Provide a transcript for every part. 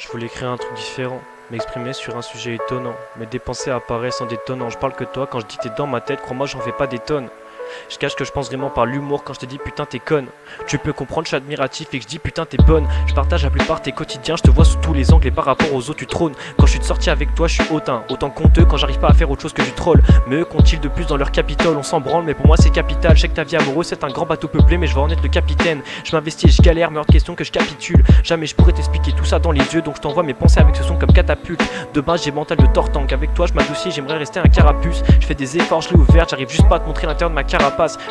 Je voulais créer un truc différent, m'exprimer sur un sujet étonnant. Mes pensées apparaissent en détonnant. Je parle que toi quand je dis que t'es dans ma tête, crois-moi j'en fais pas des tonnes. Je cache que je pense vraiment par l'humour quand je te dis putain t'es conne. Tu peux comprendre, je suis admiratif et que je dis putain t'es bonne. Je partage la plupart tes quotidiens, je te vois sous tous les angles et par rapport aux autres tu trônes. Quand je suis sorti avec toi je suis hautain, autant conteux quand j'arrive pas à faire autre chose que du troll. Mais eux comptent-ils de plus dans leur capitole, on s'en branle mais pour moi c'est capital. Je sais que ta vie amoureuse c'est un grand bateau peuplé mais je vais en être le capitaine. Je m'investis et je galère mais hors de question que je capitule. Jamais je pourrais t'expliquer tout ça dans les yeux donc je t'envoie mes pensées avec ce son comme catapulte. De base j'ai mental de tortank, avec toi je m'adoucis, j'aimerais rester un carapuce. Je fais des efforts, je l'ai ouverte, j'arrive juste pas à te montrer l'intérieur de ma carapace.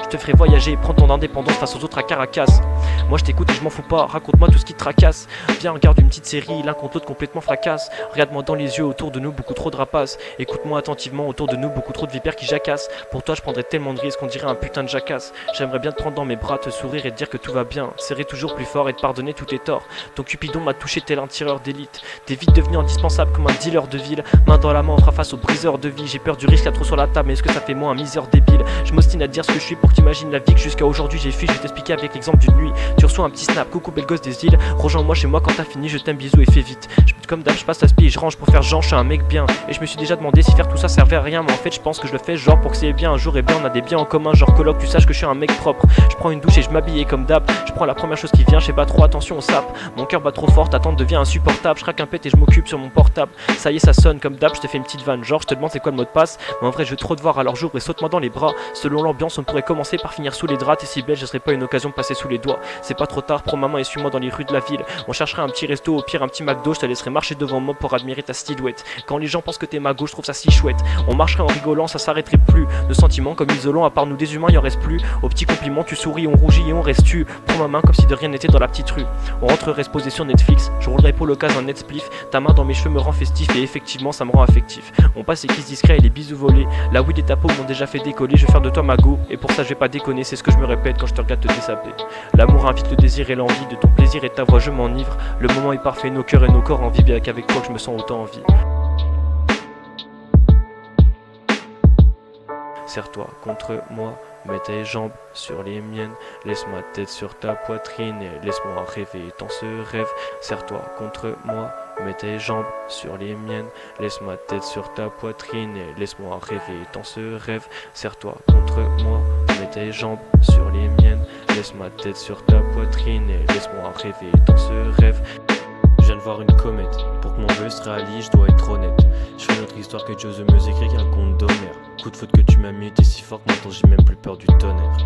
Je te ferai voyager et prendre ton indépendance face aux autres à Caracas. Moi je t'écoute et je m'en fous pas, raconte-moi tout ce qui te tracasse. Viens regarde une petite série, l'un contre l'autre complètement fracasse. Regarde-moi dans les yeux, autour de nous beaucoup trop de rapaces. Écoute-moi attentivement, autour de nous beaucoup trop de vipères qui jacassent. Pour toi je prendrais tellement de risques qu'on dirait un putain de jacasse. J'aimerais bien te prendre dans mes bras, te sourire et te dire que tout va bien. Serrer toujours plus fort et te pardonner tous tes torts. Ton Cupidon m'a touché tel un tireur d'élite. T'es vite devenu indispensable comme un dealer de ville. Main dans la main on fera face aux briseurs de vie. J'ai peur du risque à trop sur la table mais est-ce que ça fait moi un misère débile? Je m'ostine à te dire ce que je suis pour que t'imagines la vie que jusqu'à aujourd'hui j'ai fui. Je vais t'expliquer avec l'exemple d'une nuit. Tu reçois un petit snap, coucou belle gosse des îles. Rejoins-moi chez moi quand t'as fini, je t'aime, bisous et fais vite. Comme d'hab, je passe la spie et je range pour faire genre, je suis un mec bien. Et je me suis déjà demandé si faire tout ça servait à rien. Mais en fait, je pense que je le fais genre pour que c'est bien. Un jour et bien, on a des biens en commun. Genre coloc, tu saches que je suis un mec propre. Je prends une douche et je m'habille comme d'hab. Je prends la première chose qui vient, je fais pas trop attention au sap. Mon cœur bat trop fort, ta tante devient insupportable. Je craque un pet et je m'occupe sur mon portable. Ça y est, ça sonne comme d'hab, je te fais une petite vanne. Genre, je te demande c'est quoi le mot de passe. Mais en vrai, je veux trop te voir, alors j'ouvre et saute-moi dans les bras. Selon l'ambiance, on pourrait commencer par finir sous les draps. T'es si belle, je serais pas une occasion de passer sous les doigts. C'est pas trop tard, prends maman et suis-moi dans les rues de la ville. On chercherait un petit resto, au pire un petit McDo. Je te laisserai marcher devant moi pour admirer ta silhouette. Quand les gens pensent que t'es ma gauche, je trouve ça si chouette. On marcherait en rigolant, ça s'arrêterait plus. De sentiments comme isolants, à part nous des humains, y en reste plus. Aux petits compliments, tu souris, on rougit et on reste tu. Prends ma main comme si de rien n'était dans la petite rue. On rentrerait se poser sur Netflix. Je roulerais pour l'occasion un net spliff. Ta main dans mes cheveux me rend festif et effectivement ça me rend affectif. On passe les kisses discrets et les bisous volés. La weed et ta peau m'ont déjà fait décoller. Je vais faire de toi ma go et pour ça je vais pas déconner. C'est ce que je me répète quand je te regarde te dessaper. L'amour invite le désir et l'envie. De ton plaisir et de ta voix je m'enivre. Le moment est parfait, nos cœurs et nos corps en vie. Bien qu'avec toi que je me sens autant en vie. Serre-toi contre moi, mets tes jambes sur les miennes. Laisse ma tête sur ta poitrine et laisse-moi rêver dans ce rêve. Serre-toi contre moi, mets tes jambes sur les miennes. Laisse ma tête sur ta poitrine et laisse-moi rêver dans ce rêve. Serre-toi contre moi, mets tes jambes sur les miennes. Laisse ma tête sur ta poitrine et laisse-moi rêver dans ce rêve. Je viens de voir une comète, pour que mon vœu se réalise, je dois être honnête. Je fais une autre histoire que Joseph me écrit qu'un conte d'Homère. Coup de faute que tu m'as mis, t'es si fort que maintenant j'ai même plus peur du tonnerre.